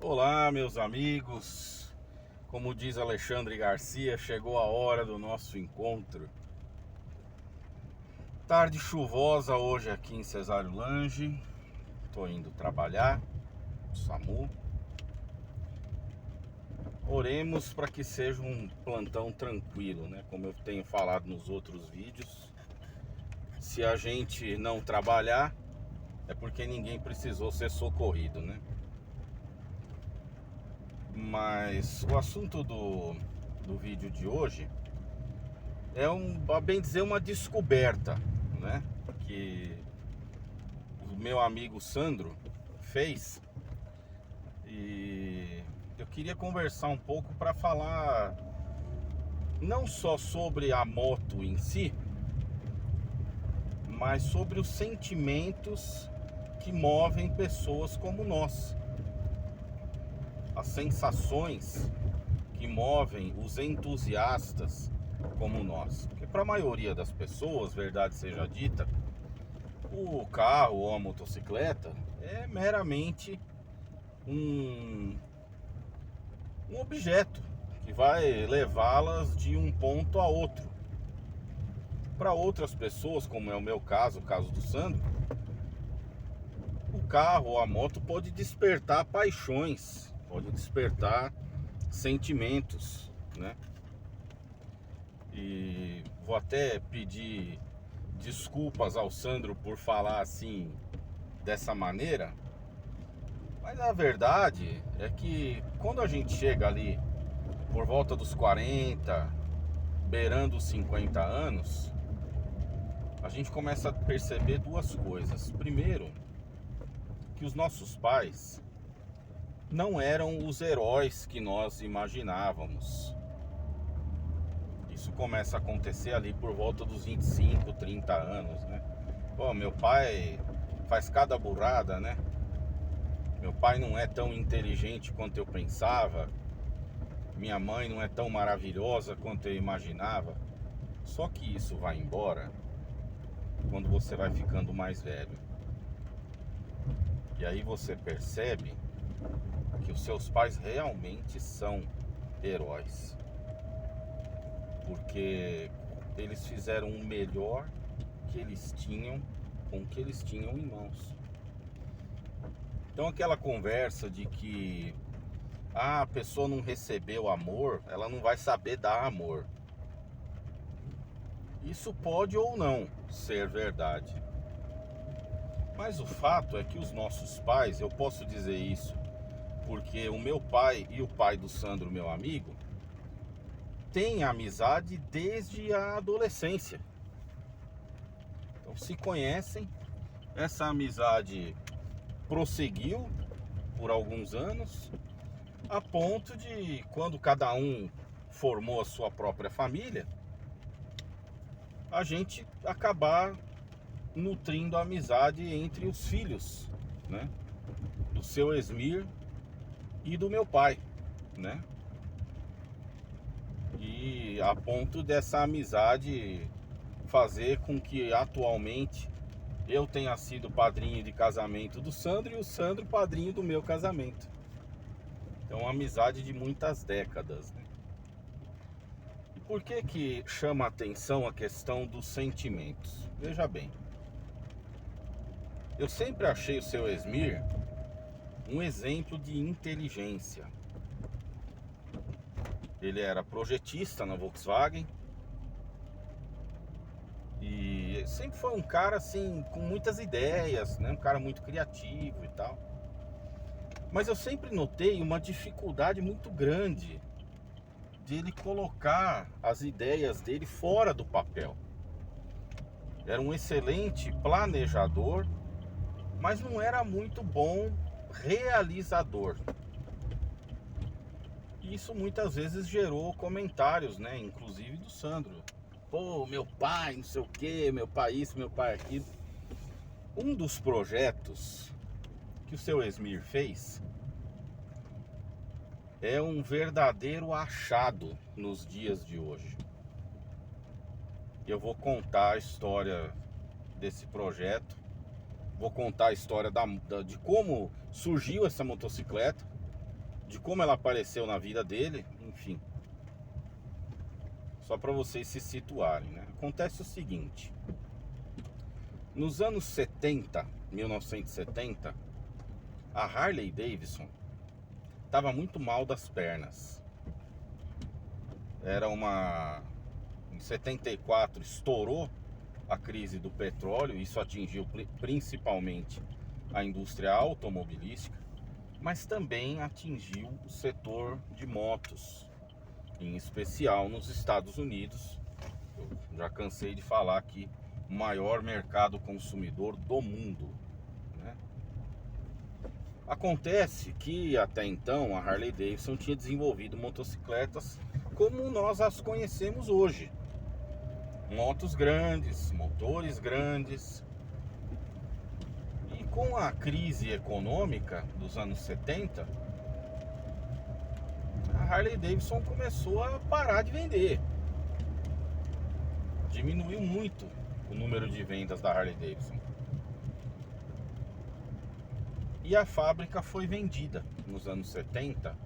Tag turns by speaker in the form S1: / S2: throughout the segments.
S1: Olá, meus amigos. Como diz Alexandre Garcia, chegou a hora do nosso encontro. Tarde chuvosa hoje aqui em Cesário Lange. Tô indo trabalhar, SAMU. Oremos para que seja um plantão tranquilo, né? Como eu tenho falado nos outros vídeos. Se a gente não trabalhar, é porque ninguém precisou ser socorrido, né? Mas o assunto do vídeo de hoje é a bem dizer, uma descoberta, né? Que o meu amigo Sandro fez. E eu queria conversar um pouco para falar não só sobre a moto em si, mas sobre os sentimentos que movem pessoas como nós. As sensações que movem os entusiastas como nós. Porque para a maioria das pessoas, verdade seja dita, o carro ou a motocicleta é meramente um objeto que vai levá-las de um ponto a outro. Para outras pessoas, como é o meu caso, o caso do Sandro, o carro ou a moto pode despertar paixões, pode despertar sentimentos, né? E vou até pedir desculpas ao Sandro por falar assim, dessa maneira, mas a verdade é que quando a gente chega ali por volta dos 40, beirando os 50 anos, a gente começa a perceber duas coisas. Primeiro, que os nossos pais não eram os heróis que nós imaginávamos. Isso começa a acontecer ali por volta dos 25, 30 anos, né? Pô, meu pai faz cada burrada, né? Meu pai não é tão inteligente quanto eu pensava. Minha mãe não é tão maravilhosa quanto eu imaginava. Só que isso vai embora quando você vai ficando mais velho. E aí você percebe que os seus pais realmente são heróis. Porque eles fizeram o melhor que eles tinham com o que eles tinham em mãos. Então aquela conversa de que a pessoa não recebeu amor, ela não vai saber dar amor. Isso pode ou não ser verdade. Mas o fato é que os nossos pais, eu posso dizer isso, porque o meu pai e o pai do Sandro, meu amigo, têm amizade desde a adolescência. Então se conhecem, essa amizade prosseguiu por alguns anos, a ponto de, quando cada um formou a sua própria família, a gente acabar nutrindo a amizade entre os filhos, né? Do seu Esmir e do meu pai, né? E a ponto dessa amizade fazer com que atualmente eu tenha sido padrinho de casamento do Sandro e o Sandro padrinho do meu casamento. Então, uma amizade de muitas décadas, né? E por que chama a atenção a questão dos sentimentos? Veja bem, eu sempre achei o seu Esmir um exemplo de inteligência. Ele era projetista na Volkswagen e sempre foi um cara assim com muitas ideias, né? Um cara muito criativo e tal. Mas eu sempre notei uma dificuldade muito grande de ele colocar as ideias dele fora do papel. Era um excelente planejador, mas não era muito bom realizador. E isso muitas vezes gerou comentários, né? Inclusive do Sandro. Pô, meu pai, não sei o que, meu pai isso, meu pai aquilo. Um dos projetos que o seu Esmir fez é um verdadeiro achado nos dias de hoje. Eu vou contar a história desse projeto, vou contar a história de como surgiu essa motocicleta, de como ela apareceu na vida dele, enfim. Só para vocês se situarem, né? Acontece o seguinte: nos anos 70, 1970, a Harley Davidson estava muito mal das pernas. Em 74 estourou a crise do petróleo, isso atingiu principalmente a indústria automobilística, mas também atingiu o setor de motos, em especial nos Estados Unidos. Eu já cansei de falar aqui, o maior mercado consumidor do mundo, né? Acontece que até então a Harley Davidson tinha desenvolvido motocicletas como nós as conhecemos hoje. Motos grandes, motores grandes. E com a crise econômica dos anos 70, a Harley Davidson começou a parar de vender. Diminuiu muito o número de vendas da Harley Davidson. E a fábrica foi vendida nos anos 70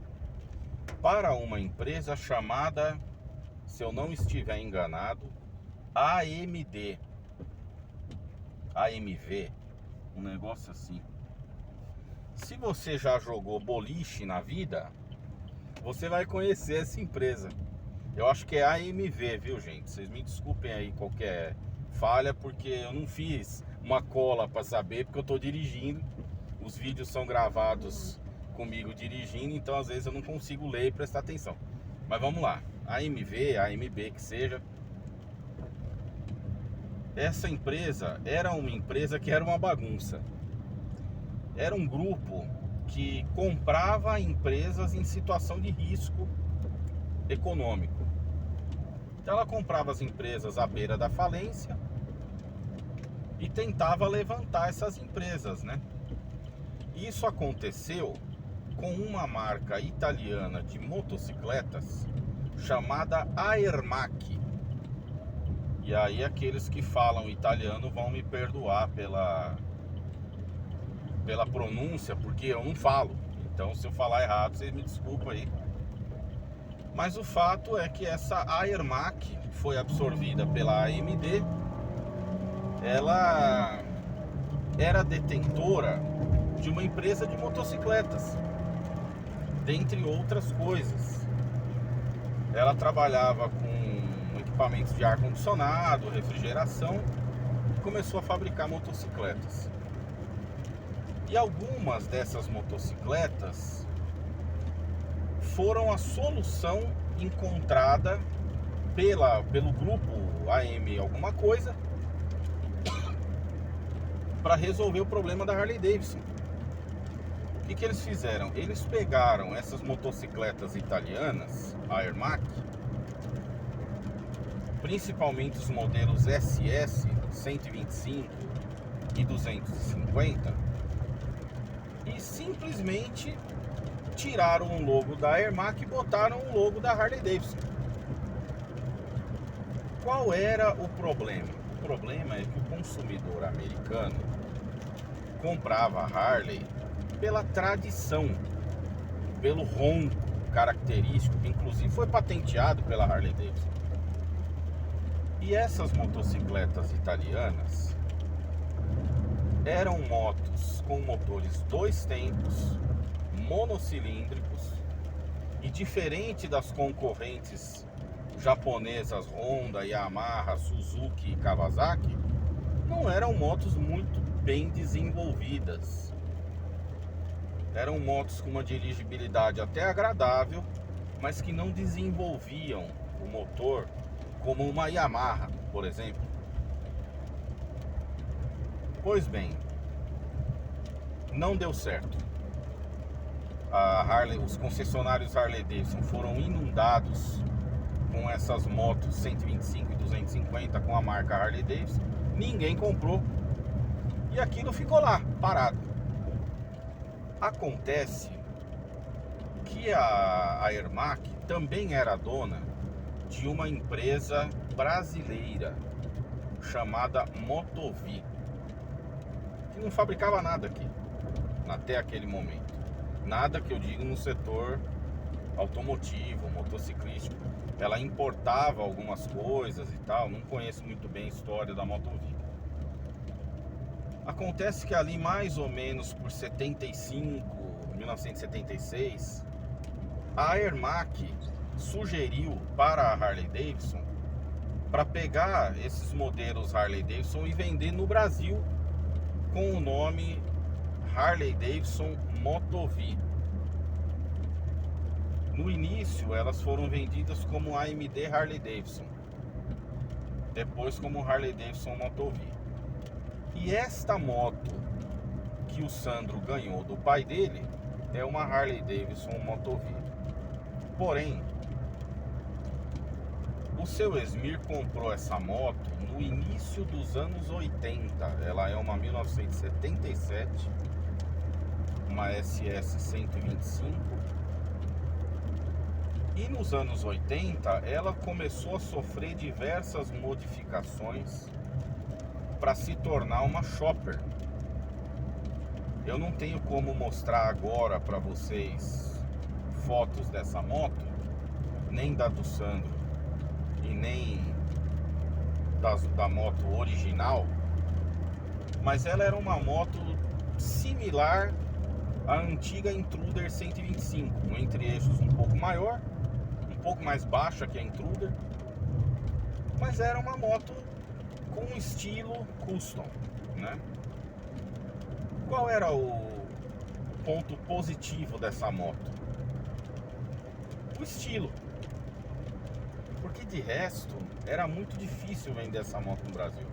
S1: para uma empresa chamada, se eu não estiver enganado, AMV, um negócio assim. Se você já jogou boliche na vida, você vai conhecer essa empresa. Eu acho que é AMV, viu, gente? Vocês me desculpem aí qualquer falha, porque eu não fiz uma cola para saber, porque eu tô dirigindo. Os vídeos são gravados comigo dirigindo, então às vezes eu não consigo ler e prestar atenção. Mas vamos lá, AMV, AMB que seja. Essa empresa era uma empresa que era uma bagunça. Era um grupo que comprava empresas em situação de risco econômico. Então ela comprava as empresas à beira da falência e tentava levantar essas empresas, né? Isso aconteceu com uma marca italiana de motocicletas chamada Aermac. E aí aqueles que falam italiano vão me perdoar pela pronúncia, porque eu não falo. Então se eu falar errado, vocês me desculpem aí. Mas o fato é que essa Aermac foi absorvida pela AMD. Ela era detentora de uma empresa de motocicletas, dentre outras coisas. Ela trabalhava com equipamentos de ar-condicionado, refrigeração, e começou a fabricar motocicletas. E algumas dessas motocicletas foram a solução encontrada pelo grupo AM alguma coisa para resolver o problema da Harley Davidson. O que eles fizeram? Eles pegaram essas motocicletas italianas, a Aermac, principalmente os modelos SS 125 e 250, e simplesmente tiraram o logo da Aermac e botaram o logo da Harley Davidson. Qual era o problema? O problema é que o consumidor americano comprava a Harley pela tradição, pelo ronco característico, que inclusive foi patenteado pela Harley Davidson. E essas motocicletas italianas eram motos com motores 2 tempos, monocilíndricos, e diferente das concorrentes japonesas Honda, Yamaha, Suzuki e Kawasaki, não eram motos muito bem desenvolvidas. Eram motos com uma dirigibilidade até agradável, mas que não desenvolviam o motor como uma Yamaha, por exemplo. Pois bem, não deu certo. Os concessionários Harley Davidson foram inundados com essas motos 125 e 250 com a marca Harley Davidson. Ninguém comprou e aquilo ficou lá, parado. Acontece que a Aermac também era dona de uma empresa brasileira chamada Motovi, que não fabricava nada aqui, até aquele momento. Nada que eu digo no setor automotivo, motociclístico. Ela importava algumas coisas e tal. Não conheço muito bem a história da Motovi. Acontece que ali mais ou menos por 1976, a Ermac sugeriu para a Harley Davidson para pegar esses modelos Harley Davidson e vender no Brasil com o nome Harley Davidson Motovi. No início elas foram vendidas como AMD Harley Davidson, depois como Harley Davidson Motovi. E esta moto que o Sandro ganhou do pai dele é uma Harley Davidson Motovi. Porém, o seu Esmir comprou essa moto no início dos anos 80. Ela é uma 1977, uma SS 125. E nos anos 80 ela começou a sofrer diversas modificações para se tornar uma shopper. Eu não tenho como mostrar agora para vocês fotos dessa moto, nem da do Sandro e nem da moto original, mas ela era uma moto similar à antiga Intruder 125, um entre-eixos um pouco maior, um pouco mais baixa que a Intruder, mas era uma moto com um estilo custom, né? Qual era o ponto positivo dessa moto? O estilo. Porque de resto era muito difícil vender essa moto no Brasil.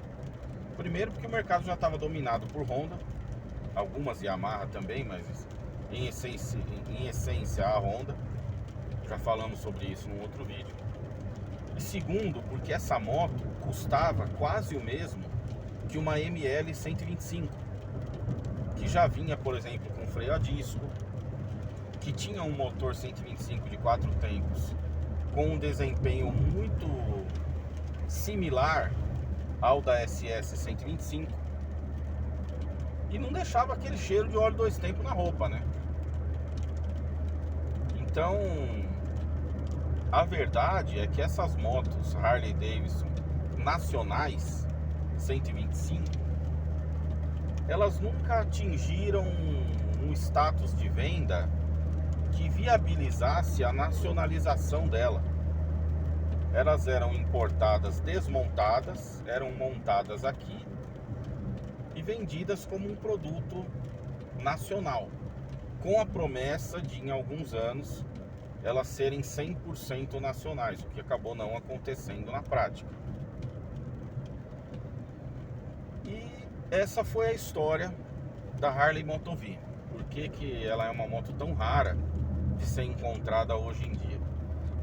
S1: Primeiro porque o mercado já estava dominado por Honda, algumas Yamaha também, mas em essência a Honda. Já falamos sobre isso num outro vídeo. E segundo, porque essa moto custava quase o mesmo que uma ML 125, que já vinha, por exemplo, com freio a disco, que tinha um motor 125 de 4 tempos, com um desempenho muito similar ao da SS 125, e não deixava aquele cheiro de óleo 2 tempos na roupa, né? Então, a verdade é que essas motos Harley Davidson nacionais 125, elas nunca atingiram um status de venda que viabilizasse a nacionalização dela. Elas eram importadas desmontadas, eram montadas aqui e vendidas como um produto nacional, com a promessa de, em alguns anos, elas serem 100% nacionais, o que acabou não acontecendo na prática. E essa foi a história da Harley Motovi. Por que ela é uma moto tão rara de ser encontrada hoje em dia?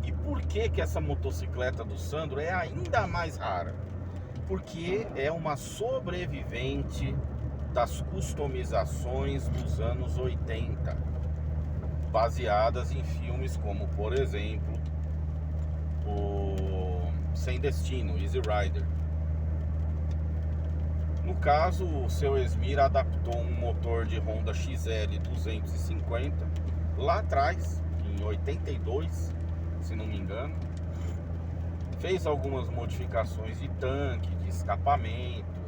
S1: E por que essa motocicleta do Sandro é ainda mais rara? Porque é uma sobrevivente das customizações dos anos 80, baseadas em filmes como, por exemplo, o Sem Destino, Easy Rider. No caso, o seu Esmir adaptou um motor de Honda XL 250 lá atrás, em 82, se não me engano. Fez algumas modificações de tanque, de escapamento,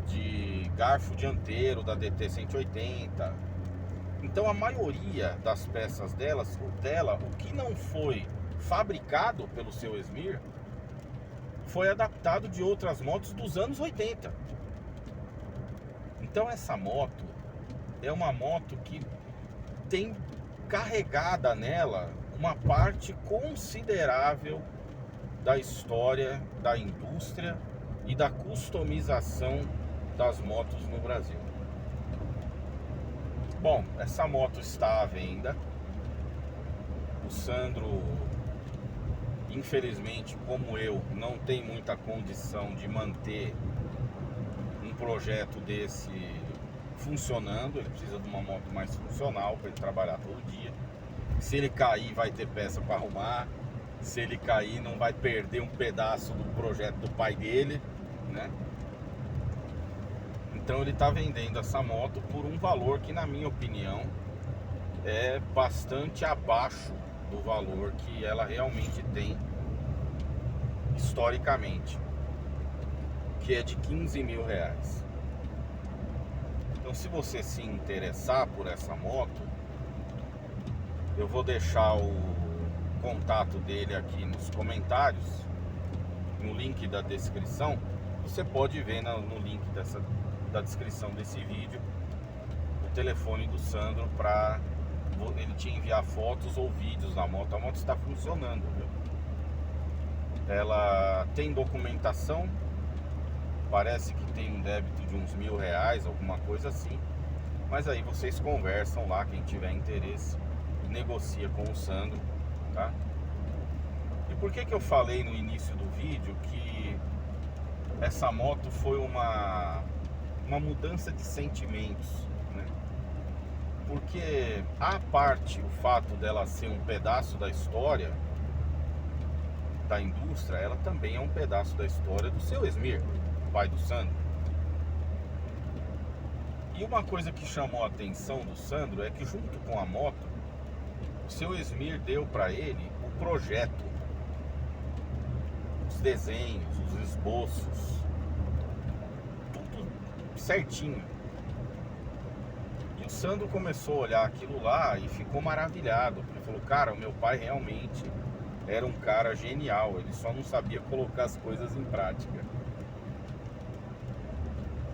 S1: de garfo dianteiro da DT 180. Então a maioria das peças dela, o que não foi fabricado pelo seu Esmir, foi adaptado de outras motos dos anos 80. Então essa moto é uma moto que tem carregada nela uma parte considerável da história da indústria e da customização das motos no Brasil. Bom, essa moto está à venda. O Sandro, infelizmente, como eu, não tem muita condição de manter um projeto desse funcionando. Ele precisa de uma moto mais funcional para ele trabalhar todo dia. Se ele cair, vai ter peça para arrumar. Se ele cair, não vai perder um pedaço do projeto do pai dele, né? Então ele está vendendo essa moto por um valor que, na minha opinião, é bastante abaixo do valor que ela realmente tem historicamente, que é de 15 mil reais. Então, se você se interessar por essa moto, eu vou deixar o contato dele aqui nos comentários, no link da descrição. Você pode ver no link da descrição desse vídeo o telefone do Sandro para ele te enviar fotos ou vídeos da moto. A moto está funcionando, viu? Ela tem documentação, parece que tem um débito de uns R$ 1.000, alguma coisa assim. Mas aí vocês conversam lá, quem tiver interesse, negocia com o Sandro, tá? E por que eu falei no início do vídeo que essa moto foi uma mudança de sentimentos, né? Porque a parte, o fato dela ser um pedaço da história da indústria, ela também é um pedaço da história do seu Esmir, pai do Sandro. E uma coisa que chamou a atenção do Sandro é que, junto com a moto, o seu Esmir deu para ele o projeto, os desenhos, os esboços, tudo certinho. E o Sandro começou a olhar aquilo lá e ficou maravilhado. Ele falou: cara, o meu pai realmente era um cara genial, ele só não sabia colocar as coisas em prática.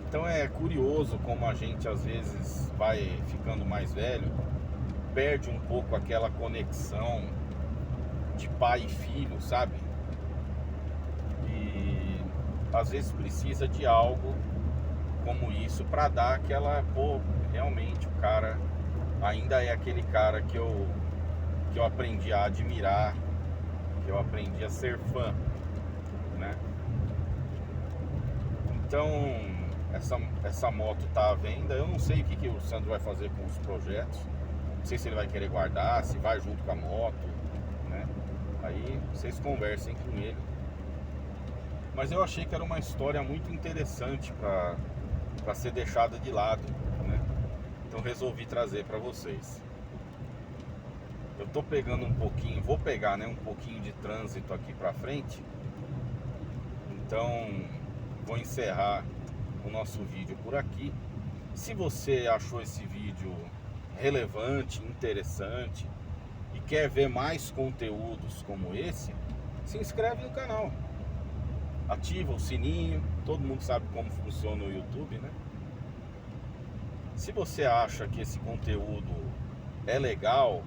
S1: Então é curioso como a gente às vezes vai ficando mais velho, perde um pouco aquela conexão de pai e filho, sabe? E às vezes precisa de algo como isso para dar aquela, pô, realmente o cara ainda é aquele cara que eu aprendi a admirar, que eu aprendi a ser fã, né? Então, essa moto tá à venda. Eu não sei o que o Sandro vai fazer com os projetos. Não sei se ele vai querer guardar, se vai junto com a moto, né? Aí vocês conversem com ele. Mas eu achei que era uma história muito interessante para ser deixada de lado, né? Então resolvi trazer para vocês. Eu tô pegando um pouquinho, vou pegar, né, um pouquinho de trânsito aqui para frente. Então vou encerrar o nosso vídeo por aqui. Se você achou esse vídeo relevante, interessante e quer ver mais conteúdos como esse, se inscreve no canal, ativa o sininho. Todo mundo sabe como funciona o YouTube, né? Se você acha que esse conteúdo é legal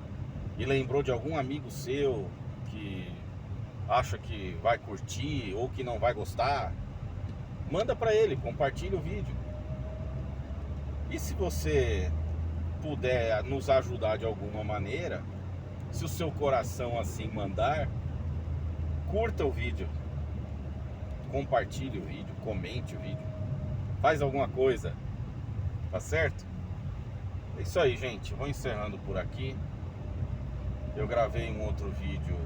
S1: e lembrou de algum amigo seu que acha que vai curtir ou que não vai gostar, manda para ele, compartilha o vídeo. E se você puder nos ajudar de alguma maneira, se o seu coração assim mandar, curta o vídeo, compartilhe o vídeo, comente o vídeo, faz alguma coisa, tá certo? É isso aí, gente, vou encerrando por aqui. Eu gravei um outro vídeo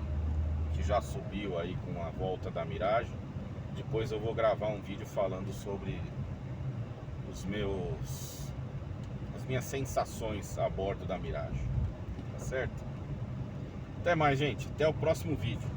S1: que já subiu aí com a volta da Mirage. Depois eu vou gravar um vídeo falando sobre as minhas sensações a bordo da Mirage, tá certo? Até mais, gente, até o próximo vídeo.